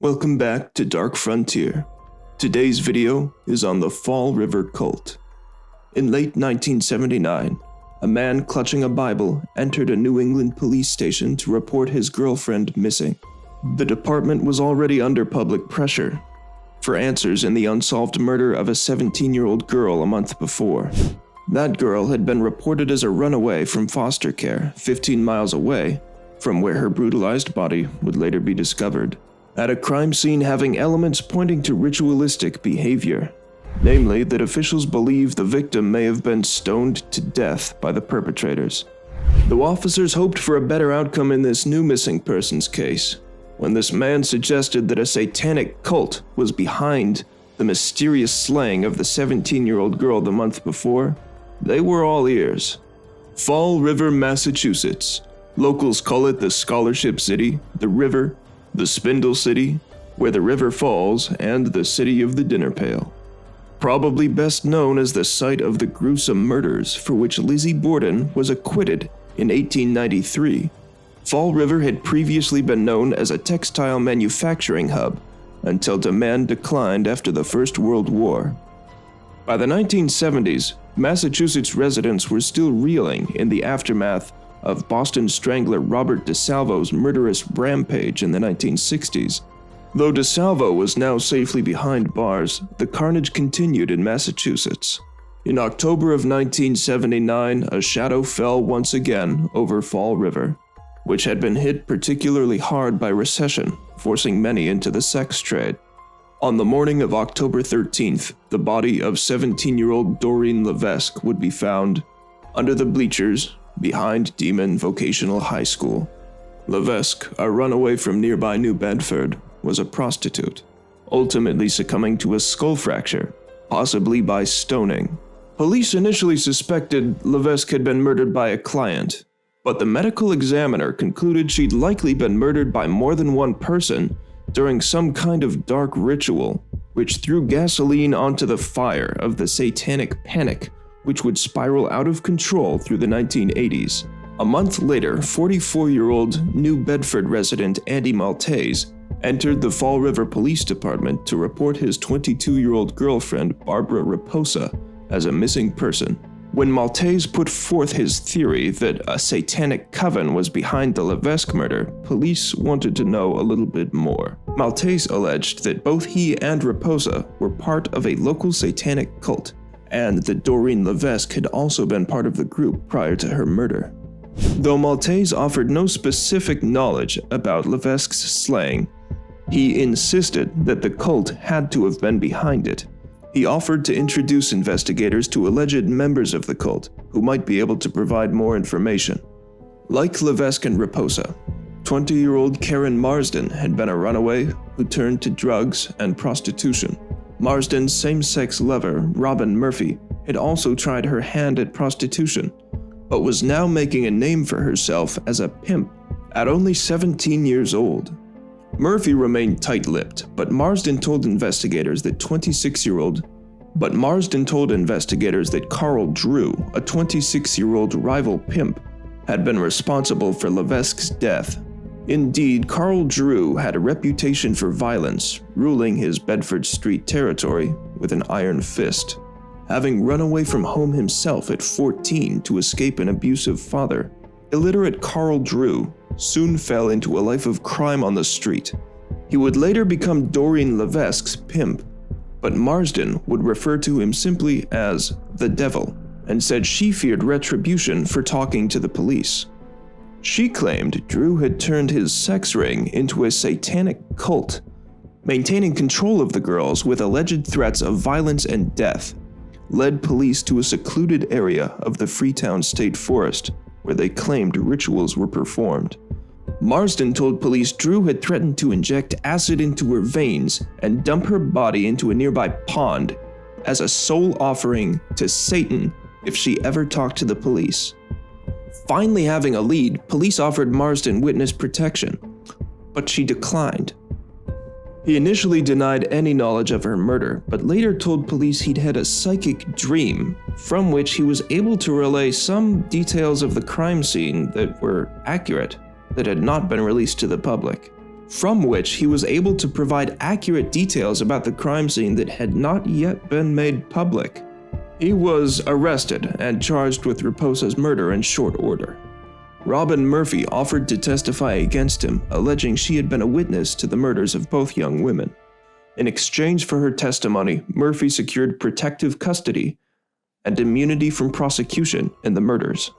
Welcome back to Dark Frontier. Today's video is on the FallRiverCult. In late 1979, a man clutching a Bible entered a New England police station to report his girlfriend missing. The department was already under public pressure for answers in the unsolved murder of a 17-year-old girl a month before. That girl had been reported as a runaway from foster care 15 miles away from where her brutalized body would later be discovered, at a crime scene having elements pointing to ritualistic behavior, namely that officials believe the victim may have been stoned to death by the perpetrators. Though officers hoped for a better outcome in this new missing persons case, when this man suggested that a satanic cult was behind the mysterious slaying of the 17-year-old girl the month before, they were all ears. Fall River, Massachusetts. Locals call it the Scholarship City, the River, the Spindle City, where the river falls, and the City of the Dinner Pail. Probably best known as the site of the gruesome murders for which Lizzie Borden was acquitted in 1893. Fall River had previously been known as a textile manufacturing hub until demand declined after the First World War. By the 1970s, Massachusetts residents were still reeling in the aftermath of Boston Strangler Robert DeSalvo's murderous rampage in the 1960s. Though DeSalvo was now safely behind bars, the carnage continued in Massachusetts. In October of 1979, a shadow fell once again over Fall River, which had been hit particularly hard by recession, forcing many into the sex trade. On the morning of October 13th, the body of 17-year-old Doreen Levesque would be found under the bleachers behind Demon Vocational High School. Levesque, a runaway from nearby New Bedford, was a prostitute, ultimately succumbing to a skull fracture, possibly by stoning. Police initially suspected Levesque had been murdered by a client, but the medical examiner concluded she'd likely been murdered by more than one person during some kind of dark ritual, which threw gasoline onto the fire of the satanic panic, which would spiral out of control through the 1980s. A month later, 44-year-old New Bedford resident Andy Maltese entered the Fall River Police Department to report his 22-year-old girlfriend Barbara Raposa as a missing person. When Maltese put forth his theory that a satanic coven was behind the Levesque murder, police wanted to know a little bit more. Maltese alleged that both he and Raposa were part of a local satanic cult, and that Doreen Levesque had also been part of the group prior to her murder. Though Maltese offered no specific knowledge about Levesque's slaying, he insisted that the cult had to have been behind it. He offered to introduce investigators to alleged members of the cult who might be able to provide more information. Like Levesque and Raposa, 20-year-old Karen Marsden had been a runaway who turned to drugs and prostitution. Marsden's same-sex lover, Robin Murphy, had also tried her hand at prostitution, but was now making a name for herself as a pimp at only 17 years old. Murphy remained tight-lipped, but Marsden told investigators that Carl Drew, a 26-year-old rival pimp, had been responsible for Levesque's death. Indeed, Carl Drew had a reputation for violence, ruling his Bedford Street territory with an iron fist, having run away from home himself at 14 to escape an abusive father. Illiterate Carl Drew soon fell into a life of crime on the street. He would later become Doreen Levesque's pimp, but Marsden would refer to him simply as the devil, and said she feared retribution for talking to the police. She claimed Drew had turned his sex ring into a satanic cult, maintaining control of the girls with alleged threats of violence and death, led police to a secluded area of the Freetown State Forest where they claimed rituals were performed. Marsden told police Drew had threatened to inject acid into her veins and dump her body into a nearby pond as a soul offering to Satan if she ever talked to the police. Finally having a lead, police offered Marsden witness protection, but she declined. He initially denied any knowledge of her murder, but later told police he'd had a psychic dream from which he was able to relay some details of the crime scene that were accurate, that had not been released to the public. from which he was able to provide accurate details about the crime scene that had not yet been made public. He was arrested and charged with Raposa's murder in short order. Robin Murphy offered to testify against him, alleging she had been a witness to the murders of both young women. In exchange for her testimony, Murphy secured protective custody and immunity from prosecution in the murders.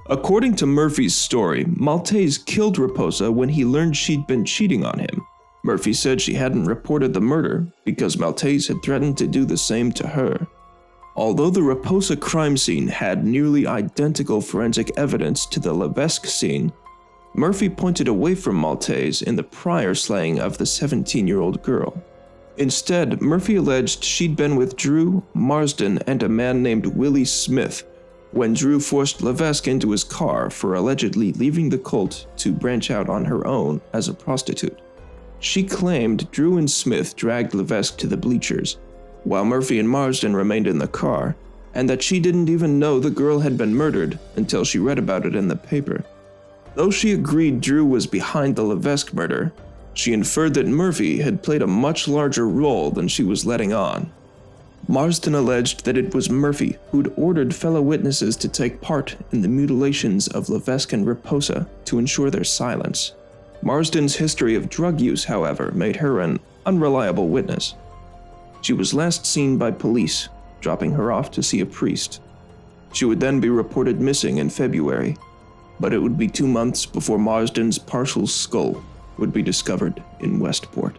According to Murphy's story, Maltese killed Raposa when he learned she'd been cheating on him. Murphy said she hadn't reported the murder because Maltese had threatened to do the same to her. Although the Raposa crime scene had nearly identical forensic evidence to the Levesque scene, Murphy pointed away from Maltese in the prior slaying of the 17-year-old girl. Instead, Murphy alleged she'd been with Drew, Marsden, and a man named Willie Smith when Drew forced Levesque into his car for allegedly leaving the cult to branch out on her own as a prostitute. She claimed Drew and Smith dragged Levesque to the bleachers, while Murphy and Marsden remained in the car, and that she didn't even know the girl had been murdered until she read about it in the paper. Though she agreed Drew was behind the Levesque murder, she inferred that Murphy had played a much larger role than she was letting on. Marsden alleged that it was Murphy who'd ordered fellow witnesses to take part in the mutilations of Levesque and Raposa to ensure their silence. Marsden's history of drug use, however, made her an unreliable witness. She was last seen by police, dropping her off to see a priest. She would then be reported missing in February, but it would be 2 months before Marsden's partial skull would be discovered in Westport.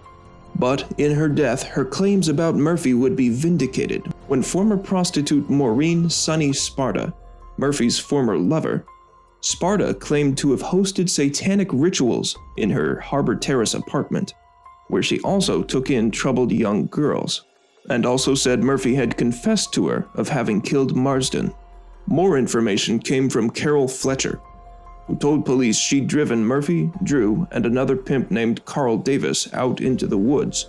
But in her death, her claims about Murphy would be vindicated when former prostitute Maureen Sonny Sparta, Murphy's former lover, Sparta claimed to have hosted satanic rituals in her Harbor Terrace apartment, where she also took in troubled young girls, and also said Murphy had confessed to her of having killed Marsden. More information came from Carol Fletcher, who told police she'd driven Murphy, Drew, and another pimp named Carl Davis out into the woods,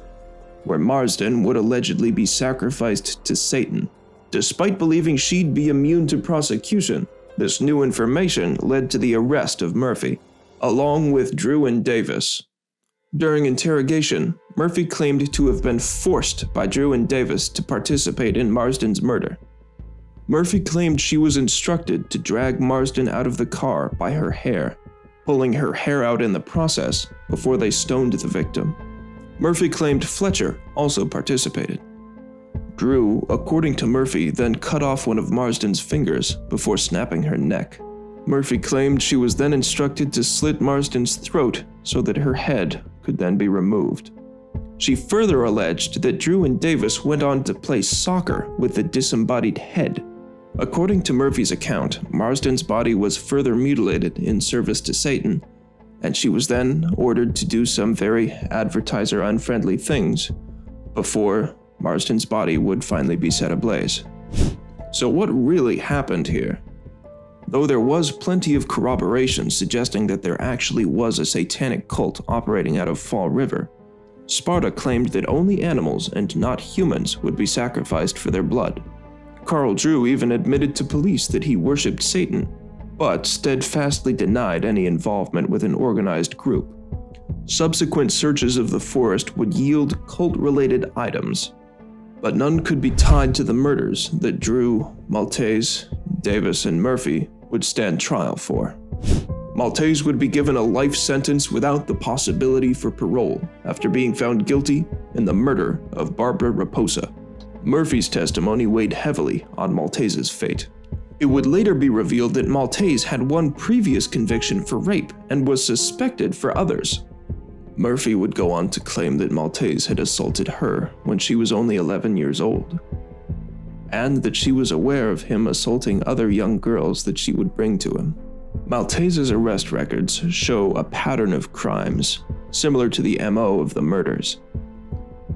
where Marsden would allegedly be sacrificed to Satan. Despite believing she'd be immune to prosecution, this new information led to the arrest of Murphy, along with Drew and Davis. During interrogation, Murphy claimed to have been forced by Drew and Davis to participate in Marsden's murder. Murphy claimed she was instructed to drag Marsden out of the car by her hair, pulling her hair out in the process before they stoned the victim. Murphy claimed Fletcher also participated. Drew, according to Murphy, then cut off one of Marsden's fingers before snapping her neck. Murphy claimed she was then instructed to slit Marsden's throat so that her head could then be removed. She further alleged that Drew and Davis went on to play soccer with the disembodied head. According to Murphy's account, Marsden's body was further mutilated in service to Satan, and she was then ordered to do some very advertiser-unfriendly things before Marsden's body would finally be set ablaze. So what really happened here? Though there was plenty of corroboration suggesting that there actually was a satanic cult operating out of Fall River, Sparta claimed that only animals and not humans would be sacrificed for their blood. Carl Drew even admitted to police that he worshipped Satan, but steadfastly denied any involvement with an organized group. Subsequent searches of the forest would yield cult-related items, but none could be tied to the murders that Drew, Maltese, Davis, and Murphy would stand trial for. Maltese would be given a life sentence without the possibility for parole after being found guilty in the murder of Barbara Raposa. Murphy's testimony weighed heavily on Maltese's fate. It would later be revealed that Maltese had one previous conviction for rape and was suspected for others. Murphy would go on to claim that Maltese had assaulted her when she was only 11 years old, and that she was aware of him assaulting other young girls that she would bring to him. Maltese's arrest records show a pattern of crimes similar to the MO of the murders,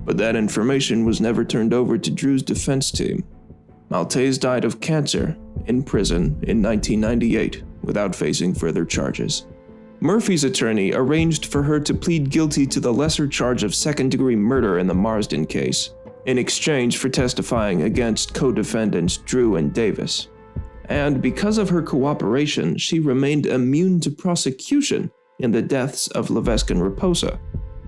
but that information was never turned over to Drew's defense team. Maltese died of cancer in prison in 1998 without facing further charges. Murphy's attorney arranged for her to plead guilty to the lesser charge of second-degree murder in the Marsden case, in exchange for testifying against co-defendants Drew and Davis. And because of her cooperation, she remained immune to prosecution in the deaths of Levesque and Raposa,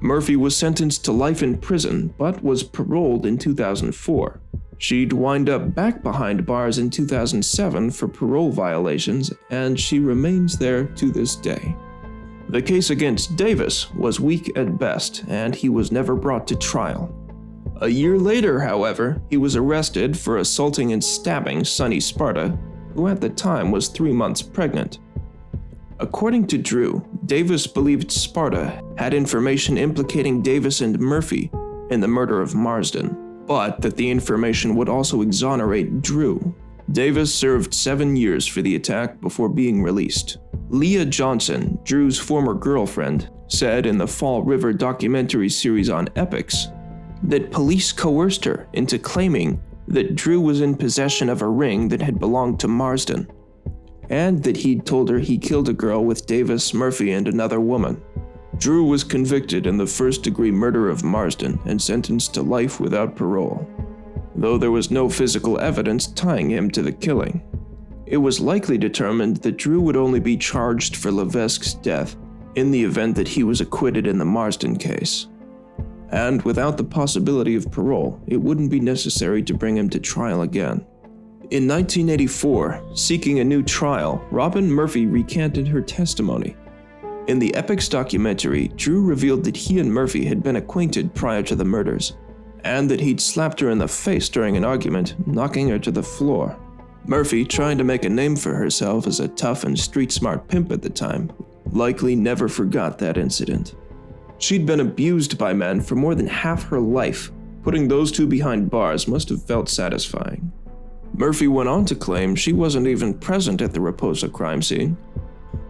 Murphy was sentenced to life in prison, but was paroled in 2004. She'd wind up back behind bars in 2007 for parole violations, and she remains there to this day. The case against Davis was weak at best, and he was never brought to trial. A year later, however, he was arrested for assaulting and stabbing Sonny Sparta, who at the time was 3 months pregnant. According to Drew, Davis believed Sparta had information implicating Davis and Murphy in the murder of Marsden, but that the information would also exonerate Drew. Davis served 7 years for the attack before being released. Leah Johnson, Drew's former girlfriend, said in the Fall River documentary series on Epix that police coerced her into claiming that Drew was in possession of a ring that had belonged to Marsden, and that he'd told her he killed a girl with Davis, Murphy, and another woman. Drew was convicted in the first-degree murder of Marsden and sentenced to life without parole, though there was no physical evidence tying him to the killing. It was likely determined that Drew would only be charged for Levesque's death in the event that he was acquitted in the Marsden case. And without the possibility of parole, it wouldn't be necessary to bring him to trial again. In 1984, seeking a new trial, Robin Murphy recanted her testimony. In the Epix documentary, Drew revealed that he and Murphy had been acquainted prior to the murders, and that he'd slapped her in the face during an argument, knocking her to the floor. Murphy, trying to make a name for herself as a tough and street-smart pimp at the time, likely never forgot that incident. She'd been abused by men for more than half her life. Putting those two behind bars must have felt satisfying. Murphy went on to claim she wasn't even present at the Raposa crime scene,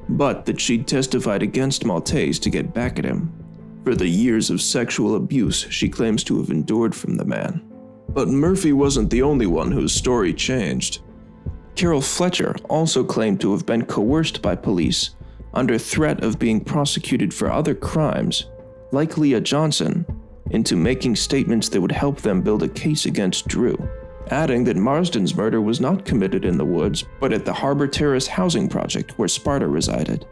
but that she'd testified against Maltese to get back at him for the years of sexual abuse she claims to have endured from the man. But Murphy wasn't the only one whose story changed. Carol Fletcher also claimed to have been coerced by police under threat of being prosecuted for other crimes, like Leah Johnson, into making statements that would help them build a case against Drew, adding that Marsden's murder was not committed in the woods, but at the Harbor Terrace housing project where Sparta resided.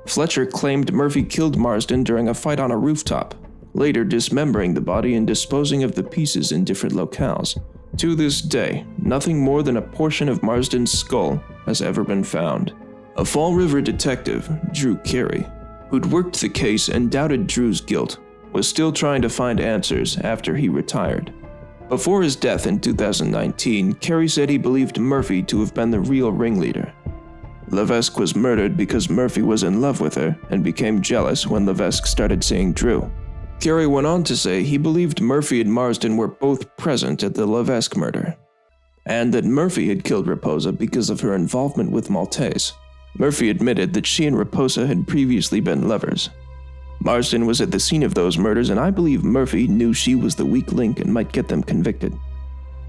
Fletcher claimed Murphy killed Marsden during a fight on a rooftop, later dismembering the body and disposing of the pieces in different locales. To this day, nothing more than a portion of Marsden's skull has ever been found. A Fall River detective, Drew Carey, who'd worked the case and doubted Drew's guilt, was still trying to find answers after he retired. Before his death in 2019, Carey said he believed Murphy to have been the real ringleader. Levesque was murdered because Murphy was in love with her and became jealous when Levesque started seeing Drew. Carey went on to say he believed Murphy and Marsden were both present at the Levesque murder, and that Murphy had killed Raposa because of her involvement with Maltese. Murphy admitted that she and Raposa had previously been lovers. Marsden was at the scene of those murders, and I believe Murphy knew she was the weak link and might get them convicted.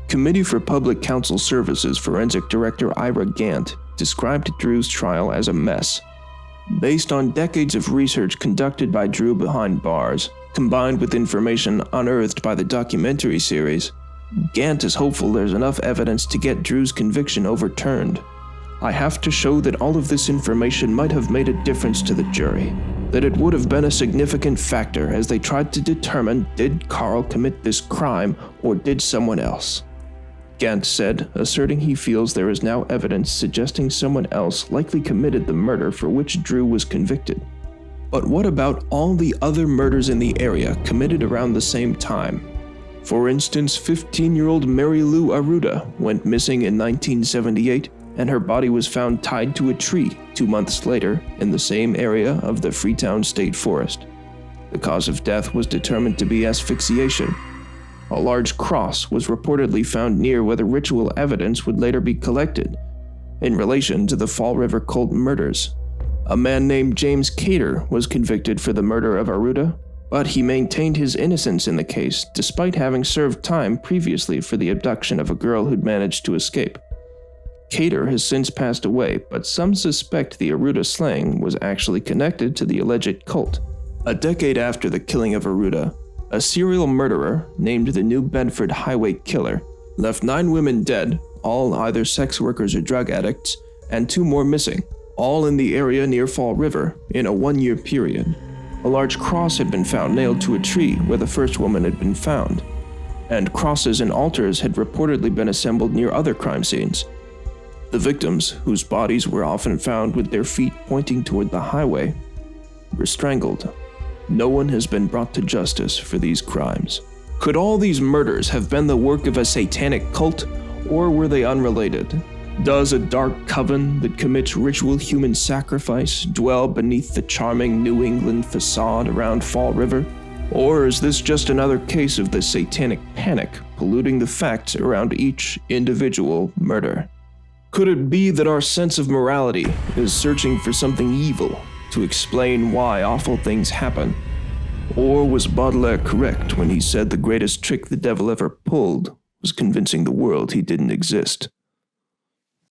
Committee for Public Counsel Services Forensic Director Ira Gant described Drew's trial as a mess. Based on decades of research conducted by Drew behind bars, combined with information unearthed by the documentary series, Gant is hopeful there's enough evidence to get Drew's conviction overturned. I have to show that all of this information might have made a difference to the jury, that it would have been a significant factor as they tried to determine did Carl commit this crime or did someone else. Gant said, asserting he feels there is now evidence suggesting someone else likely committed the murder for which Drew was convicted. But what about all the other murders in the area committed around the same time? For instance, 15-year-old Mary Lou Arruda went missing in 1978, and her body was found tied to a tree 2 months later in the same area of the Freetown State Forest. The cause of death was determined to be asphyxiation. A large cross was reportedly found near where the ritual evidence would later be collected in relation to the FallRiverCult murders. A man named James Cater was convicted for the murder of Arruda, but he maintained his innocence in the case despite having served time previously for the abduction of a girl who'd managed to escape. Cater has since passed away, but some suspect the Arruda slaying was actually connected to the alleged cult. A decade after the killing of Arruda, a serial murderer named the New Bedford Highway Killer left 9 women dead, all either sex workers or drug addicts, and 2 more missing, all in the area near Fall River in a 1-year period. A large cross had been found nailed to a tree where the first woman had been found, and crosses and altars had reportedly been assembled near other crime scenes. The victims, whose bodies were often found with their feet pointing toward the highway, were strangled. No one has been brought to justice for these crimes. Could all these murders have been the work of a satanic cult, or were they unrelated? Does a dark coven that commits ritual human sacrifice dwell beneath the charming New England facade around Fall River? Or is this just another case of the satanic panic polluting the facts around each individual murder? Could it be that our sense of morality is searching for something evil to explain why awful things happen? Or was Baudelaire correct when he said the greatest trick the devil ever pulled was convincing the world he didn't exist?